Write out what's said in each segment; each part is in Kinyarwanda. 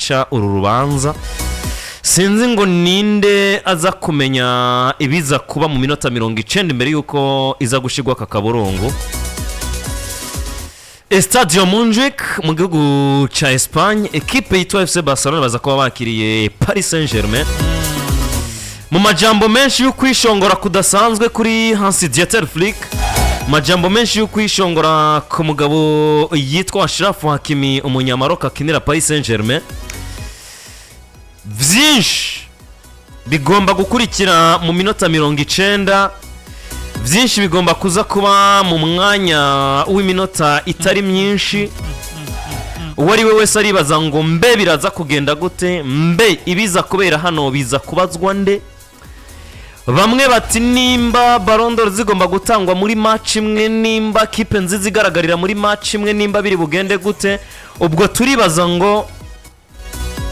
guca uru rubanza sinzi ngo ninde aza kumenya ibiza kuba mu minota 90 mbere yuko iza gushigwa kakaborongo Estadio Montjuic mu gihugu ca Espagne equipe yitwa FC Barcelona baza kuba bakiriye Paris Saint-Germain mu majambo menshi yo kwishongora kudasanzwe kuri Hansi Dieter Flick majambo menshi yo kwishongora ku mugabo yitwa Achraf Hakimi umunyamaroka akinira Paris Saint-Germain vyinshi bigomba gukurikira mu minota 90 vyinshi bigomba kuza kuba mu mwanya w'iminota itari myinshi uwari we wese aribaza ngo mbe biraza kugenda gute mbe ibiza kubera hano biza kubazwa nde bamwe bati nimba Ballon d'Or zigomba gutangwa muri match imwe nimba kipe nziza igaragarira muri match imwe nimba biri bugende gute ubwo turibaza ngo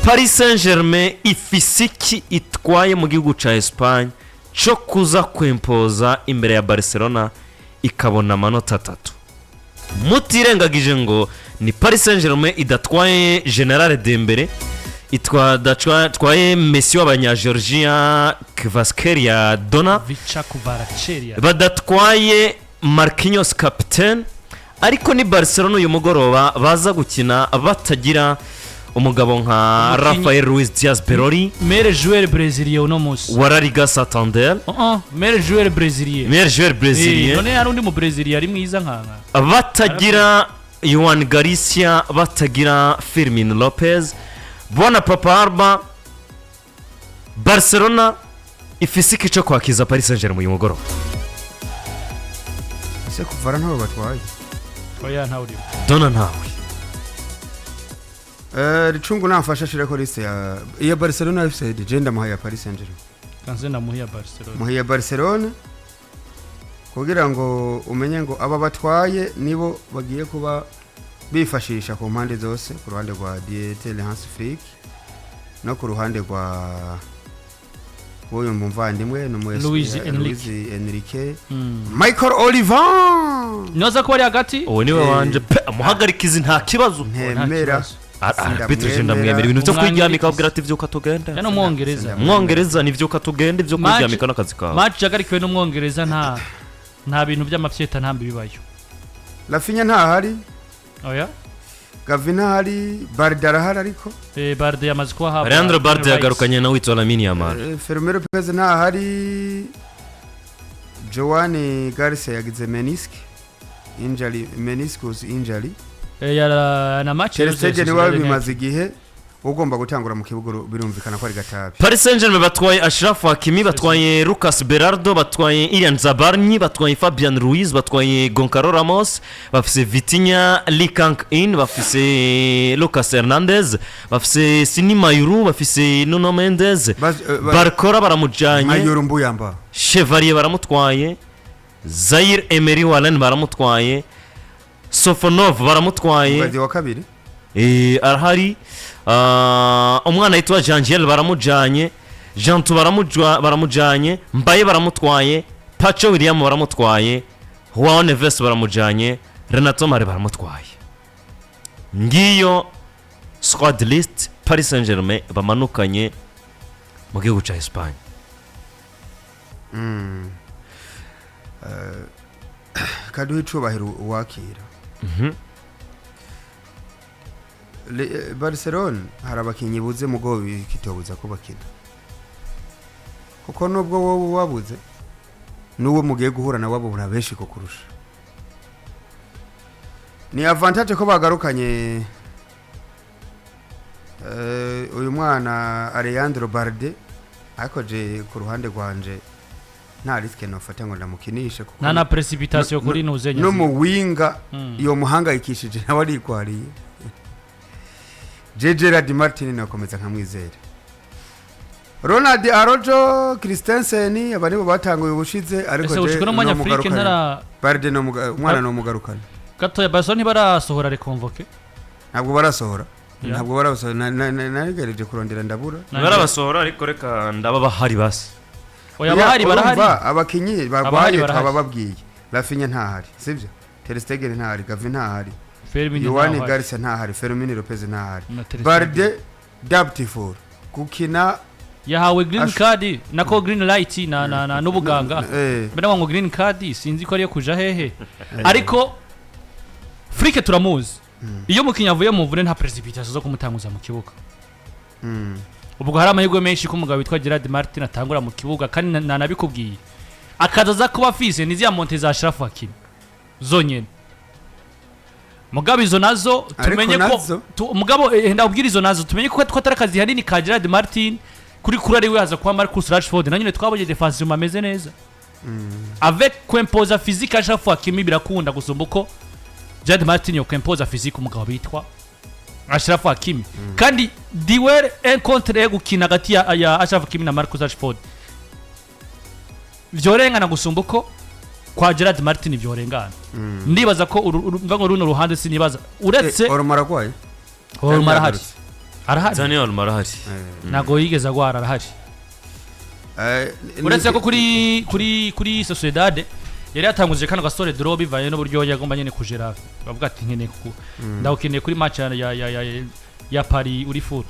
Paris Saint-Germain ifisiki itwaye mu gihugu ca Espagne cyo kuza kwempoza imbere ya Barcelona ikabona amanota 3 mutirengagije ngo ni Paris Saint-Germain idatwaye General Dembele twaye Messi w'abanya Georgia Kvaratskhelia Dona badatwaye Marquinhos captain ariko ni Barcelona uyu mugoroba baza gukina batagira umugabo nka Rafael Ruiz Diaz Perori meilleur joueur brésilien uno musi warariga Santander meilleur joueur brésilien none hari undi mu Brésilien ari mwiza nkanga batagira Juan Garcia batagira Firmino Lopez bona Papa Arba Barcelona ifisiki cyo kwakiza Paris Saint-Germain uyu mugoroba ese kuvara ntaho batwaye oya ntawe Dona ntawe Richungu nafasha shira ko liste ya Barcelona FC agenda muhaya Paris Saint-Germain. Kanzenda muhaya Barcelona. Muhaya Barcelona kugira ngo umenye ngo aba batwaye nibo bagiye kuba bifashisha ku mpande zose ku ruhande rwa Dieter Flick no ku ruhande rwa uyu muvandimwe no Luis Enrique Michael Oliver noza ko ari hagati uwo niwe wanje muhagarika izi nta kibazo ntemera arbitre ndamwemera ibintu byo kwijyamika abwira ati vyuka tugenda no mwongereza ni vyuka tugenda ivyo kwijyamika nakazi kawe match yagarikiwe no mwongereza nta bintu by'amafyeta ntambi bibayo Rafinha ntahari oya Gavi ntahari Barde arahari ariko Barde yamaze kuba haba Leandro Barde yagarukanye na witwa Lamine Yamal Fermero Pez ntahari Joan Garcia yagize meniscus injury na match Sosthene wabi bimaze igihe ugomba gutangura mu kibuga birumvikana ko ari gatabi Paris Saint-Germain batwaye Achraf Hakimi batwaye Lucas Berardo batwaye Ilian Zabarni batwaye Fabian Ruiz batwaye Goncalo Ramos bafise Vitinha Likank-in bafise Lucas Hernandez bafise Sini Mayuru bafise Nuno Mendes Barcola baramujanye Mayuru mbuyamba Chevalier baramutwaye Zaire Emery Wallen baramutwaye Sofonov baramutwaye Badi wa kabiri arahari umwana yitwa Jean-Giel baramujanye Jeantu baramujanye Mbaye baramutwaye Pajo William baramutwaye Juan Neves baramujanye Renato Mare baramutwaye ngiyo squad list Paris Saint-Germain bamanukanye mu gihugu ca Espagne kaduhe cubahiro uwakira Barcelona harabakinyi buze mugobi kitobuza kubakina kuko nubwo wowe wabuze nuwo mugiye guhura na wabo burabeshi ko kurusha ni avantage ko bagarukanye uyu mwana Leandro Barde ariko je ku ruhande rwanje nta riske nofata ngo ndamukinishe kuko na precipitation kuri nuzenye no mu winga iyo muhangayikishije nawe ari kwariye Gerard Martin nakomeza nkamwizera Ronald Araujo Christensen abari bo batanguye ubushize ariko je no mugarukana Barde no mwana no mugarukana gato ya Barcelona barasohora reconvoke ntabwo barasohora narigereje kurondera ndabura barabasohora ariko reka ndaba bahari basi oya bahari barahari abakinyi barwaye twabababwiye Rafinha ntahari sivyo Ter Stegen ntahari Gavi ntahari Juan Garcia ntahari Fermino Lopez ntahari Barde doubtful gukina yahawe green card nako green light na n'ubuganga bana ngo green card sinzi ko ariyo kuja hehe ariko Frike turamuzi iyo mukinya avuye mu mvune nta precipitation zo kumutanguza mu kibuga ubwo hari amahirwe menshi ko umugabo witwa Gerard Martin atangura mu kibuga kandi nanabikubwiye akazaza kuba fise nizi ya monte za Ashraf Hakimi zonyene mugabo izo nazo tumenye ko mugabo ndabwira izo nazo tumenye ko atakazi hanini ka Gerard Martin kuri ari we haza kwa Marcus Rashford na nyine twabonye defensive ameze neza avec composa physique Ashraf Hakimi birakunda gusumba uko Gerard Martin yo composa physique umugabo bitwa Ashraf Hakimi kandi duel un contre gukina hagati ya Ashraf Hakimi na Marcus Rashford vyorengana gusumba uko kwa Gerard Martin vyorengana ndibaza ko mvango runo ruhande sinibaza uretse Ormaragwaye Ormarahari arahari Daniel Ormarahari nago yigeza gwara arahari uretse ko kuri Sociedad yari yatanguje kana gasore draw bivaye no buryo yagomba nyene kujera bavuga ati nkene kuko ndawukeneye kuri match ya Paris uri full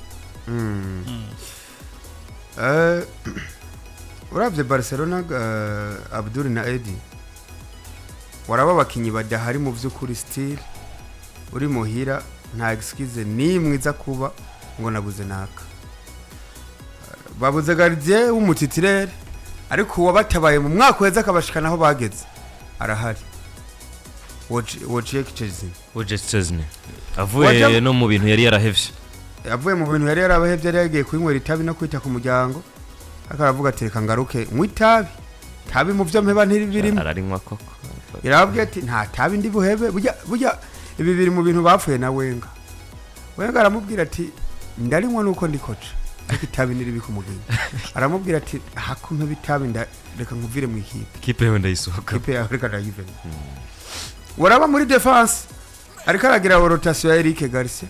uravye Barcelona Abdul na Edi waraba bakinyi badahari mu vy'ukuri still uri muhira nta excuse nimwe iza kuba ngo nabuze naka babuze gardien w'umutitirere ariko wabatabaye mu mwaka weza akabashikana aho bageze arahari Wojciechny avuye no mu bintu yari yarahevye yari yagiye kwinywera itabi no kwita ku muryango akaravuga ati reka ngaruke mwitabi tabi mu vyo mpeba ntiri birimo ararinywa koko irabwiye ati nta tabi ndi buhebe burya ibi biri mu bintu bapfuye na Wenga aramubwira ati ndarinywa nuko ndikoca ariko itabi niri bikumugenda aramubwira ati hakumpe bitabi reka nkuvire mu ikipe yawe ndayisohoka ikipe yawe reka ndayive waraba muri defense ariko aragira rotation ya Eric Garcia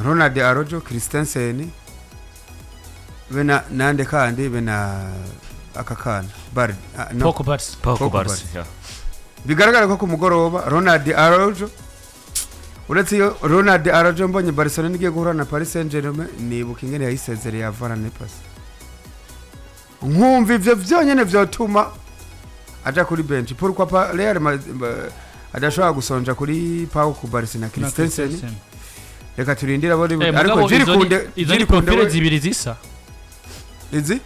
Ronald Araujo Christensen bena nande kandi bena akakana Poco Bars bigaragara ko ku mugoroba Ronald Araujo uretse yo Ronald Araujo mbonye Barcelona igiye guhura na Paris Saint-Germain nibuka ingene yayisezereye ya Varane pass nkumva ivyo vyonyene vyotuma aja kuri bench pourquoi pas Real adashobora gusonja kuri Pajo ku Barcelona Christensen reka turindira bari ariko ziri profile zibiri zisa izi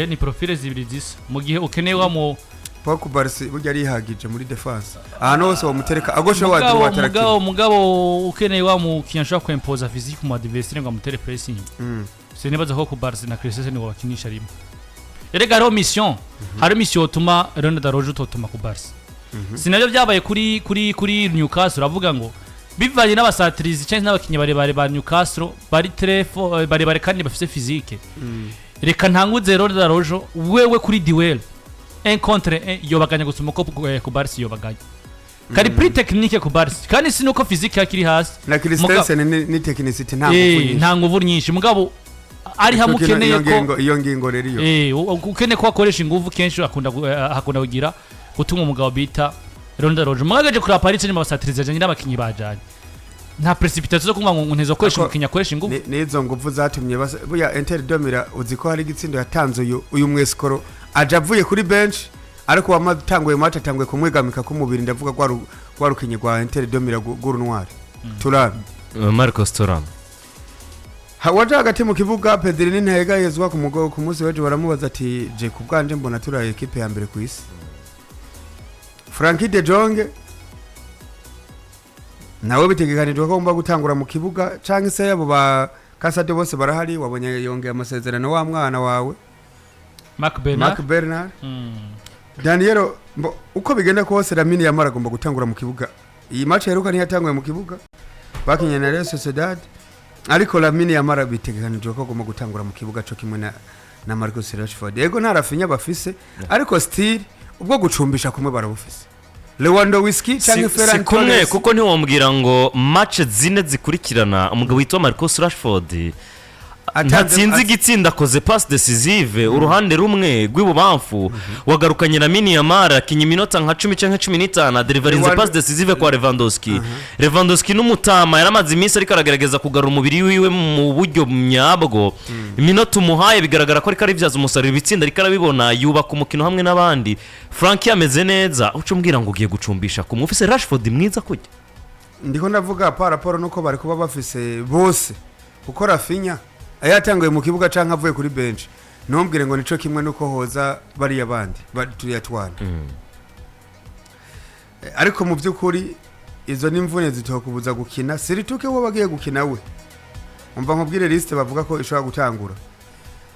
ni profile zibiri zisa mu gihe ukeneye wa mu Pajo Barcelona burya rihagije muri defense ahantu hose bamutereka agosho wa attractive mugabo ukeneye wa mu kinyashwa kwempoza physique mu adversaire ngo amutere pressing sinibaza ko ku Barcelona Christensen ngo bakinisha rimwe erega ro mission hari mission utuma Ronald Araujo totuma ku Barca sinabyo byabaye kuri Newcastle uravuga ngo bivanye n'abasatirizi cyangwa n'abakinyi barebare ba Newcastle bari trefo barebare kandi bafite physique reka ntanguze Ronald Araujo wewe kuri duel un contre un yobaganya gusuma ko ku Barca yobaganya kari pre technique ku Barca kandi sinuko physique yakiri hasi na Christensen ni technicity nta nguvu nyinshi mugabo ari hamukeneye ko iyo ngingo rero iyo ukeneye ko akoresha inguvu kenshi hakunda kugira gutuma umugabo bita Ronald Araujo mwagaje kuri Paris cyane abasatiriza cyane n'abakinyi bajanye nta precipitation zo kumva ngo ntezo koresha umukinyi akoresha inguvu nizo nguvu zatumye buya Inter Domira uziko hari gitsindo yatanze uyu mweskoro aja avuye kuri bench ariko wamatanguye mata tanguye kumwigamika ku mubiri ndavuga kwa rukinyi rwa Inter Domira gurunwari Turan Marcos Thuram hawaje hagati mu kibuga Pedrini ntayega yezwa ku mugo ku munsi weje baramubaza ati je kubwanje mbona turaye equipe ya mbere ku isi Frankie de Jong nawe bitegekanijwe ko ngomba gutangura mu kibuga canke se yabo ba Kasade bose barahari wabonye yongeye amasezerano wa mwana wawe Marc Bernard Daniel uko bigenda kose Lamine Yamal agomba gutangura mu kibuga iyi match heruka ni yatanguye mu kibuga bakinye na Real Sociedad ariko Lamine Yamal bitegekanijwe ko agomba gutangura mu kibuga cyo kimwe na Marcus Rashford yego ntarafinya bafise ariko still ubwo gucumbisha kumwe barabufise Lewandowski cyangwa Ferran Torres kuko ntiwombwira ngo match zine zikurikirana umugabo witwa Marcus Rashford ntatsinze igitsinda akoze pass decisive uruhande rumwe rw'ibubamfu wagarukanye Lamine Yamal akinye iminota nka 10 canke 15 deliverinze pass decisive kwa Lewandowski n'umutama yaramaze iminsi ariko aragerageza kugarura umubiri wiwe mu buryo myabwo iminota umuhaye bigaragara ko ari byaza umusaruro ibitsinda ariko arabibona yubaka umukino hamwe n'abandi Frank yameze neza uco mbwira ngo ugiye gucumbisha ku mufise Rashford mwiza kujya ndiko ndavuga paraporo nuko bari kuba bafise bose kuko Rafinha ayatanguye mu kibuga canka avuye kuri bench ntumbwire ngo nico kimwe nuko hoza bari abandi batuyatwana ariko mu byukuri izo nimvune zitokubuza gukina sirituke wo bagiye gukina we umva nkubwire liste bavuga ko ishobora gutangura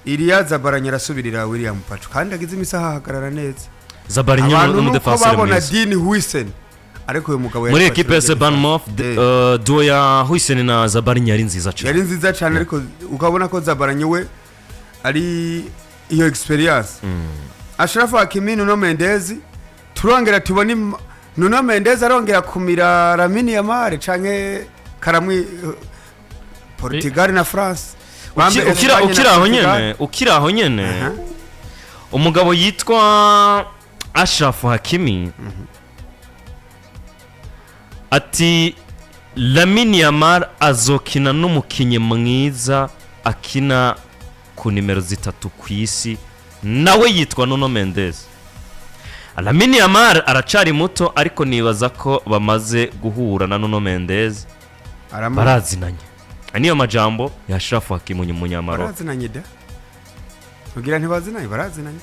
Iliya Zabaranya arasubirira William Pacho kandi agize imisaha hagarara neza Zabaranya n'umudefenseur babona Dini Huisen ariko uyu mugabo muri equipe ya Bournemouth Doya Huisen na Zabaranya yari nziza cyane ariko ukabona ko Zabaranya we ari iyo experience Ashraf Hakimi Nuno Mendes turongera tubona Nuno Mendes arongera kumira Lamine Yamal canke karamwi Portugal na France ukiraho nyene umugabo yitwa Ashraf Hakimi ati Lamine Yamal azokina n'umukinyi mwiza akina ku nimero 3 ku isi nawe yitwa Nuno Mendes Lamine Yamal aracari muto ariko nibaza ko bamaze guhura na Nuno Mendes barazinanye niyo majambo ya Ashraf Hakimi umunyamaro barazinanye da kugira ntibazinanye barazinanye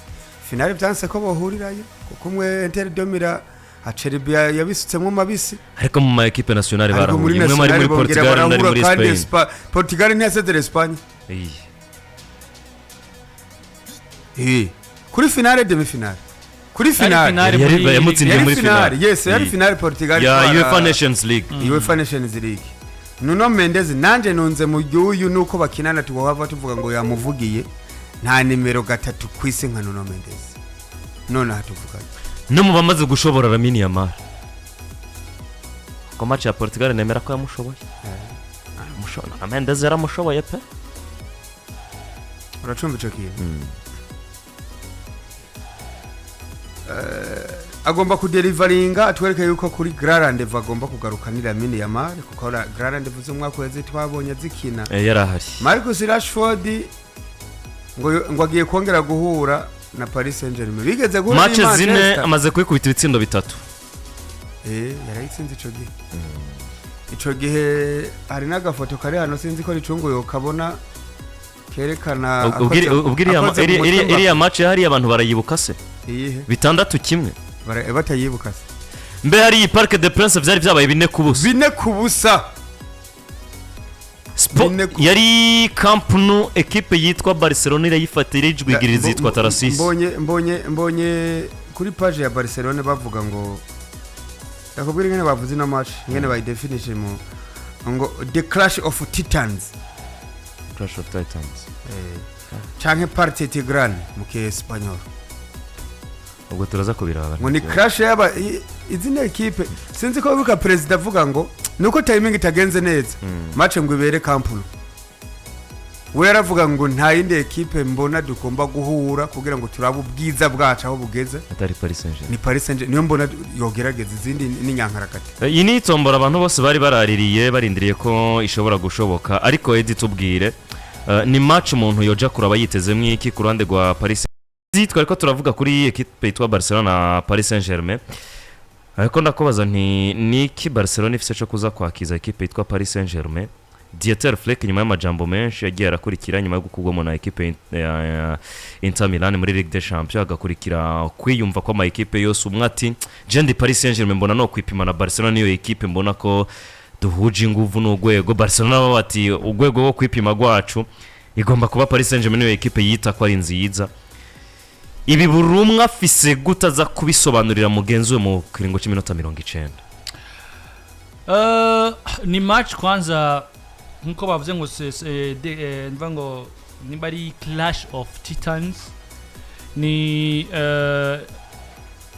finale byanse ko bohurirayo kuko umwe Inter domira Aceribia yabisutsemo mabisi ariko mu equipe nationale barahuye umwe muri Portugal na muri Spain Portugal ni ase de Espagne kuri finale demi finale kuri finale yamutsindiye muri finale yes yari finale Portugal ya UEFA Nations League Nuno Mendes nanje nunze mu yuyu nuko bakinana tuwava tuvuga ngo yamuvugiye nta nimero 3 kwisi nka Nuno Mendes none hatuvuga no mu bamaze gushobora Lamine Yamal ko match ya Portugal nemera ko yamushoboye mushona Mendes yaramushoboye pe uracumva ico kiye agomba kudeliveringa atwereke yuko kuri Grand agomba kugarukanira Lamine Yamal kuko Grand vuze umwaka weze twabonye zikina yarahari Marcus Rashford ngo agiye kongera guhura na Paris Saint-Germain bigeze guhura match zine amaze kwikubita ibitsindo 3 yarayitsinze ico gihe hari n'agafoto kari hano sinzi ko ricungo yo kabona kerekana iriya match hari abantu barayibuka se bitandatu kimwe batayibuka se mbe hari iyi Parc des Princes vyari vyabaye 4 kubusa yari Camp Nou equipe yitwa Barcelona irayifatira ijwigiriza yitwa Tarasisi mbonye kuri page ya Barcelona bavuga ngo yakubwira ngene bavuze na match ngene by definition ngo the clash of titans canke partite grande mu ke Espanyol ubwo turaza kubiraba ngo ni crash yaba izina equipe sinzi ko bibuka president avuga ngo nuko timing itagenze neza match ngo ibere Camp Nou we yaravuga ngo nta yindi equipe mbona dukomba guhura kugira ngo turabe ubwiza bwacu aho bugeze atari Paris Saint-Germain ni Paris Saint-Germain niyo mbona yogerageza izindi n'inyankarakati iyi ni itombora abantu bose bari baraririye barindiriye ko ishobora gushoboka ariko Edi tubwire ni match umuntu yoja kuraba yitezemo iki ku ruhande rwa Paris Saint-Germain ko turavuga kuri equipe yitwa Barcelona na Paris Saint-Germain ariko ndakubaza nti Niki Barcelona ifise cyo kuza kwakiza equipe yitwa Paris Saint-Germain Dieter Flick nyuma y'amajambo menshi yagiye arakurikira nyuma yo gukugwamo na equipe ya Inter Milan muri Ligue des Champions agakurikira kwiyumva kwa ma equipe yose umwati Jendi Paris Saint-Germain mbona no kwipima na Barcelona niyo equipe mbona ko duhuje inguvu n'ugwego Barcelona bati ugwego wo kwipima gwacu igomba kuba Paris Saint-Germain niyo equipe yita ko ari nziza ibi burumwe afise gutaza kubisobanurira mugenzi we mu kiringo cy'iminota 90 ni match kwanza nkuko bavuze ngo ngo nibari clash of titans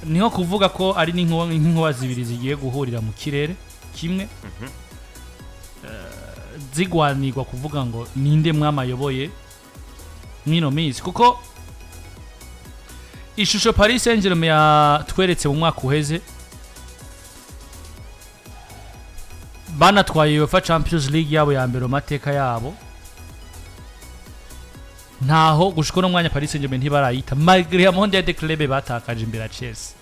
niho kuvuga ko ari n'inkuba zibiri zigiye guhurira mu kirere kimwe zigwanirwa kuvuga ngo ninde mwamayoboye mwino minsi kuko ishusho Paris Saint-Germain yatweretse mu mwaka uheze banatwaye UEFA Champions League yabo ya mbere mu mateka yabo ntaho gushika no mwanya Paris Saint-Germain ntibarayita malgré ya monde de club batakaje imbere ya Chelsea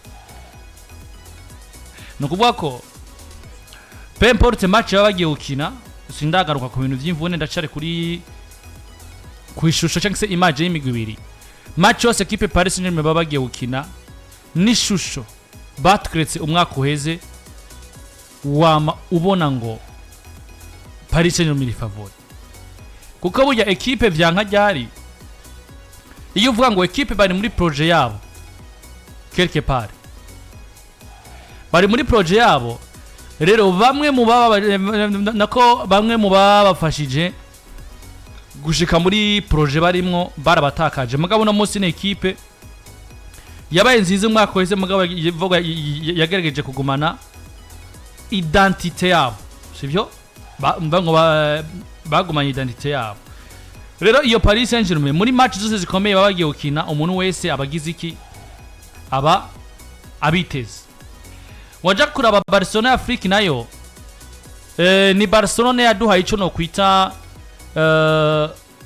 no kuvuga ko peu importe match bagiye gukina sindagaruka ku bintu by'imvune ndacare kuri ku ishusho cyangwa se image y'imigwi ibiri match yose equipe Paris Saint-Germain bagiye gukina n'ishusho batweretse umwaka uheze wama ubona ngo Paris Saint-Germain favori kuko burya equipe vyanka ryari iyo uvuga ngo equipe bari muri projet yabo quelque part bari muri projet yabo rero bamwe mu babafashije gushika muri projet barimwo barabatakaje mugabo no munsi n'equipe yabaye nziza umwaka wese mugabo yagerageje kugumana identité yabo sivyo bagumanye identité yabo rero iyo Paris Saint-Germain muri match zose zikomeye babagiye gukina umuntu wese abagize iki aba abiteze waja kuraba Barcelona Afrique nayo ni Barcelona yaduhaye ico no kwita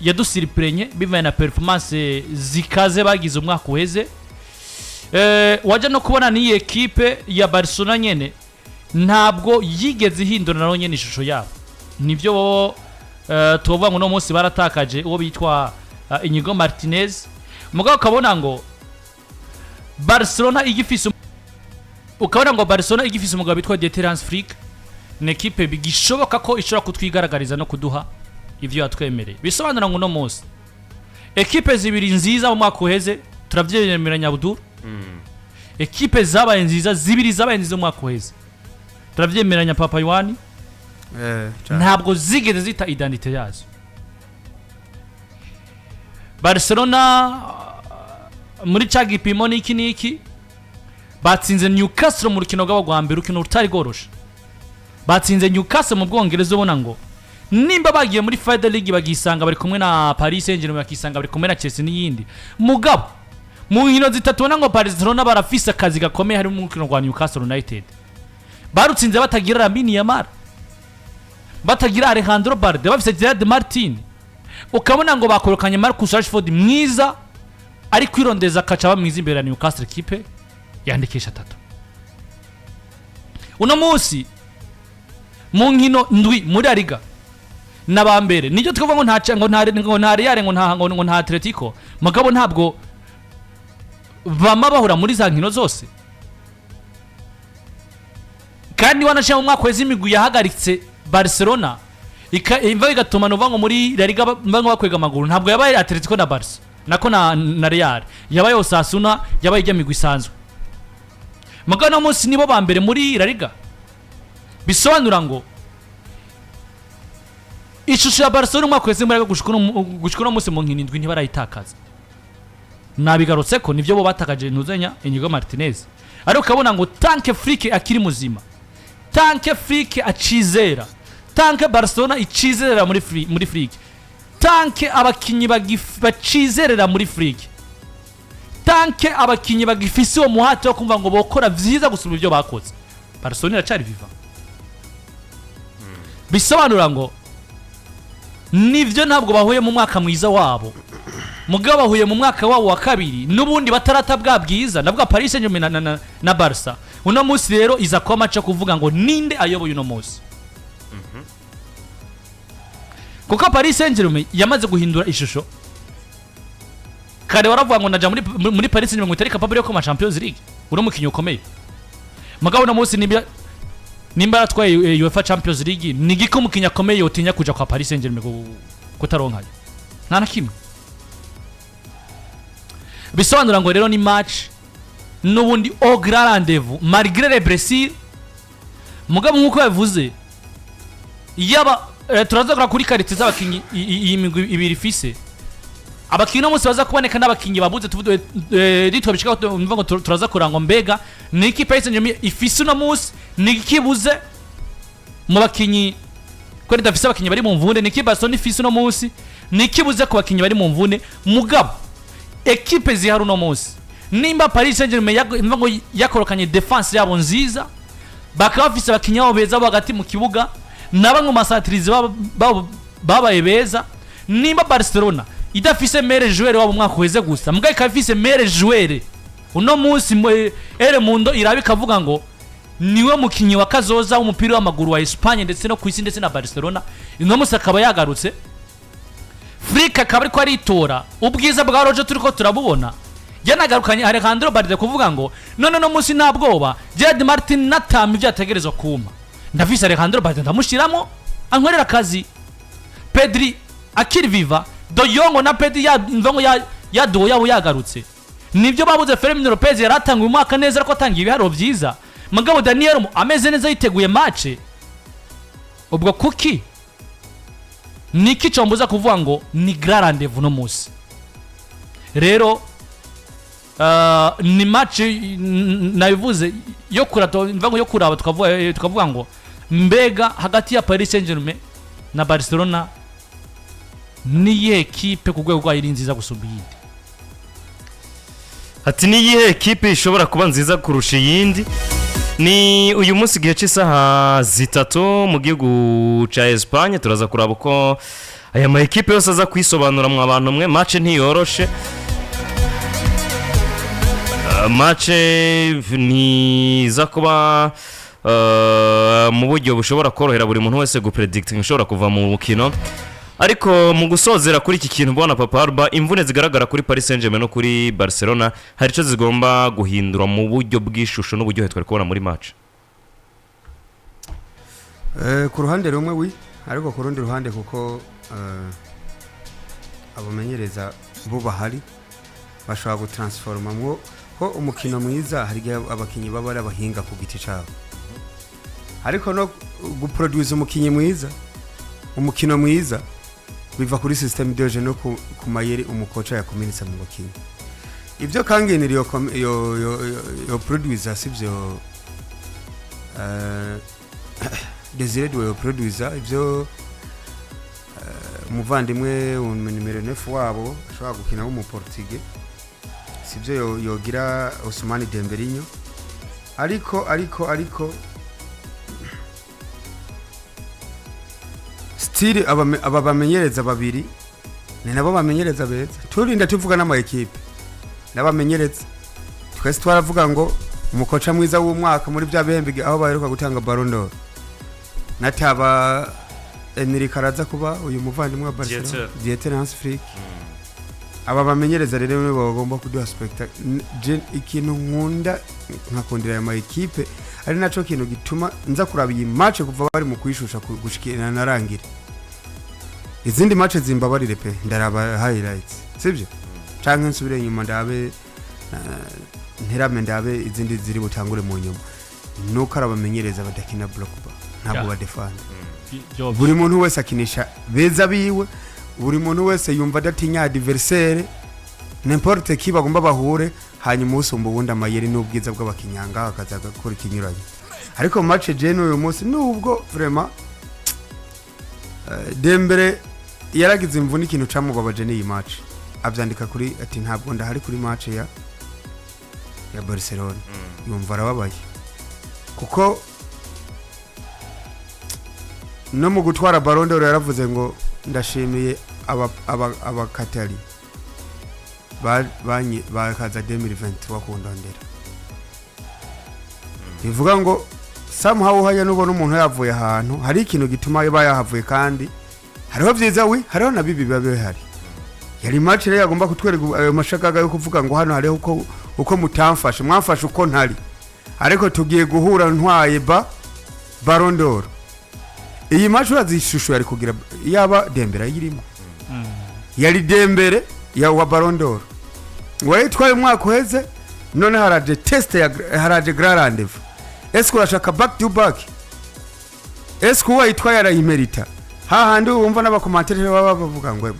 yadusiriprenye bivaye na performance zikaze bagize umwaka uheze waja no kubona ni equipe ya Barcelona nyene ntabwo yigeze ihindura naro nyene ishusho yabo nivyo tuvuga ngo no munsi baratakaje uwo bitwa Inigo Martinez mugabo kabona ngo Barcelona igifise ukabona ngo Barcelona igifise umugabo bitwa Deterrence Freak ne equipe bigishoboka ko ishobora kutwigaragariza no kuduha ivyo yatwemereye bisobanura ngo no munsi equipe zibiri nziza mu mwaka uheze turavyemeranya Abdul equipe zabaye nziza zibiri zabaye nziza mu mwaka uheze turavyemeranya Papa Yohani ntabwo zigeze zita identité yazo Barcelona muri cagipimo niki batsinze Newcastle mu rukino rwa mbere rukino rutari gorosha batsinze Newcastle mu Bwongereza ubona ngo nimba bagiye muri Final League bagisanga bari kumwe na Paris Saint-Germain bakisanga bari kumwe na Chelsea n'iyindi mugabo mu nkino zitatu ngo Barcelona barafise akazi gakomeye hari mu rukino rwa Newcastle United barutsinze batagira Lamine Yamal batagira Alejandro Balde bafise Gerard Martin ukabona ngo bakorokanye Marcus Rashford mwiza ari kwirondeza kaca bamwiza imbere ya Newcastle equipe yandikisha 3 uno munsi mu nkino ndwi muri La Liga nabambere nijyo tuvuga ngo nta Real ngo nta Atletico mugabo ntabwo bama bahura muri za nkino zose kandi wanashaka mu mwaka wezi imigwi yahagaritse Barcelona imva igatuma no vango muri La Liga mbango bakwega amaguru ntabwo yabaye Atletico na Barca nako na Real yabaye Osasuna yabaye ijya migwi isanzwe mugano munsi nibo bambere muri La Liga bisobanura ngo ishusho ya Barcelona umwaka wese muri gushikura munsi mu nkino indwi ntibarayitakaza nabigarutse ko nivyo bo batakaje ntuzenya Inigo Martinez ariko kabona ngo tanke Frike akiri muzima tanke Frike acizera tanke Barcelona icizerera muri Frike tanke abakinyi bacizerera muri Frike tanke abakinyi bagifise uwo muhate wo kumva ngo bokora vyiza gusubira ibyo bakoze Barcelona iracari viva bisobanura ngo nivyo ntabwo bahuye mu mwaka mwiza wabo mugabo bahuye mu mwaka wabo wa kabiri nubundi batarata bwa bwiza navuga Paris Saint-Germain na Barca uno munsi rero iza kwa match kuvuga ngo ninde ayoboye uno munsi kuko Paris Saint-Germain yamaze guhindura ishusho kare waravuga ngo naja muri Paris Saint-Germain ngo itarika capable yo ko Champions League uri mukinyo ukomeye mugabo uno munsi nimba atwaye UEFA Champions League nigiko mukinya akomeye yotinya kuja kwa Paris Saint-Germain kutaronkayo nta nakimwe bisobanura ngo rero ni match nubundi au grand rendez-vous malgré les blessures mugabo nkuko yavuze yaba turazakora kuri karite z'abakinyi iyi migwi ibiri fise abakinyi munsi baza kuboneka n'abakinyi babuze tuvude ritwa bishika umva ngo turazakora ngo mbega Niki Paris Saint-Germain ifise no munsi nikibuze mu bakinyi ko ridafise abakinyi bari mu mvune Niki Barcelona ifise no munsi Niki buze ku bakinyi bari mu mvune mugabo equipe zihari no munsi nimba Paris Saint-Germain ngo yakorokanye defense yabo nziza bakaba bafise abakinyi babo beza bagati mu kibuga naba ngo masatirize babaye beza nimba Barcelona idafise mere joueur wabo mwaka uheze gusa mbwa ikafise mere joueur uno munsi ere mundo irabi kavuga ngo niwe mukinyi wa kazoza w'umupira w'amaguru wa Espagne ndetse no kwisi ndetse na Barcelona ino munsi akaba yagarutse Frika akaba ariko aritora ubwiza bwa Roger turiko turabubona yanagarukanye Alejandro Balde kuvuga ngo none no munsi ntabwoba Gerard Martin natami byategerezwa kuma ndafise Alejandro Balde ndamushiramo ankorera akazi Pedri akiri viva Doyongo na Pedri ya do yabo yagarutse nibyo babuze Fermin Lopez yaratanga umwaka neza ariko atangiye ibiharo byiza mugabo Daniel ameze neza yiteguye match ubwo kuki Niki cyombuza kuvuga ngo ni grand rendez-vous no munsi rero ni match nabivuze yo kurato mvango yo kuraba tukavuga ngo mbega hagati ya Paris Saint-Germain na Barcelona niye equipe ku rwego rwa iri nziza gusumba iyindi ati niye equipe ishobora kuba nziza kurusha iyindi ni uyu munsi gihe cy'isaha 3 mu gihugu ca Espagne turaza kuraba uko aya ma equipe yose aza kwisobanura mu abantu mwe match ntiyoroshe match ni za kuba mu buryo bushobora korohera buri muntu wese gupredicting ishobora kuva mu mukino ariko mu gusozera kuri iki kintu bona Papa Alba imvune zigaragara kuri Paris Saint-Germain no kuri Barcelona hari cyo zigomba guhindura mu buryo bw'ishusho n'uburyo twari kubona muri match ku ruhande rumwe ariko ku rundi ruhande kuko abamenyereza bo bahari bashobora gutransforma mwo ko umukino mwiza hari abakinyi baba ari abahinga ku giti cyabo ariko no guproduce umukino mwiza biva kuri system de jeu no ku mayeri umukoca yakominisa mu bakinyi ibyo kangenera yo producer sivyo Desire de producer ibyo umuvandimwe numero 9 wabo ashobora gukina mu Portugal sivyo yogira Ousmane Dembélé ariko stili aba bamenyereza babiri ni nabo bamenyereza beza turinda tuvuga n'ama equipe n'abamenyereza twese twaravuga ngo umukoca mwiza w'umwaka muri bya bihembe aho baheruka gutanga Ballon d'Or nataba Emery Karaza kuba uyu muvandimwe wa Barcelona Dieter Hans-Flick aba bamenyereza rero nibo bagomba kuduha spectacle ikintu nkunda nkakundira ama equipe ari naco kintu gituma nza kuraba iyi match kuva bari mu kwishusha gushikirana narangira izindi match zimbabarire pe ndaraba highlights sibyo canke nsubire nyuma ndabe ntirame ndabe izindi ziri butangure mu nyuma nuko arabamenyereza badakina block bar ntabwo badefend buri muntu wese akinisha beza biwe buri muntu wese yumva datinya adversaire n'importe qui bagomba bahure hanyuma usumba ubundi amayeri n'ubwiza bw'abakinyanga akazaga gukora ikinyuranye ariko match je n'uyu munsi nubwo vraiment Dembele yaragize imvune ikintu camubabaje n'iyi match avyandika kuri ati ntabwo ndahari kuri match ya Barcelona yumva arababaye kuko no mu gutwara Ballon d'Or yaravuze ngo ndashimiye abakatari bakaza 2020 wakundondera bivuga ngo somehow haya nubona umuntu yavuye ahantu hari ikintu gituma yahavuye kandi hariho byiza hariho na bibi biba hari yari match rero yagomba kutwereka ayo mashagaga yo kuvuga ngo hano hariho uko mutamfashe mwamfashe uko ntari ariko tugiye guhura ntwaye Ballon d'Or iyi match urazishusho yari kugira yaba Dembele yirimo yari Dembele ya wa Ballon d'Or waye twaye umwaka uheze none haraje test haraje grand rendez-vous est-ce urashaka back to back est-ce waye twaye arayimerita hahandi wumva n'abakomantere baba bavuga ngo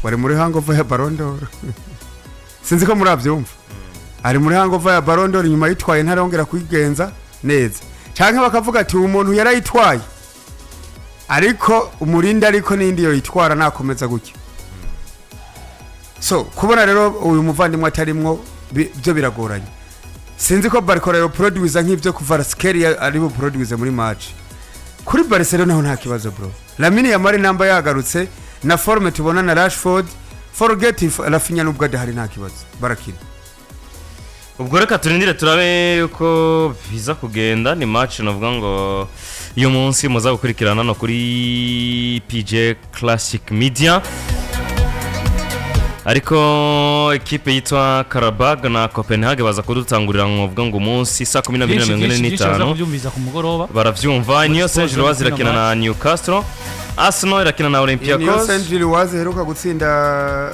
wari muri hangover ya Ballon d'Or sinzi ko murabyumva ari muri hangover ya Ballon d'Or nyuma yitwaye ntarongera kwigenza neza canke bakavuga ati umuntu yarayitwaye ariko umurindi ariko n'indi yo yitwara nakomeza gutya so kubona rero uyu muvandimwe atarimwo byo biragoranye sinzi ko Barcelona produce nk'ibyo kuva Skeri ari bu produce muri match kuri Barcelona naho nta kibazo bro Lamine Yamal namba yagarutse na forme tubona na Rashford forget if Rafinha nubwo adahari nta kibazo barakina ubwo reka turindire turabe yuko biza kugenda ni match navuga ngo uyu munsi muza gukurikirana no kuri PJ Classic Media ariko ekipe yitwa Karabag na Copenhagen baza kudutangurira ngovuga ngo umunsi saa 12:45 baravyumva niyo Saint-Gilloise irakina na Newcastle Arsenal irakina na Olympiacos niyo Saint-Gilloise heruka gutsinda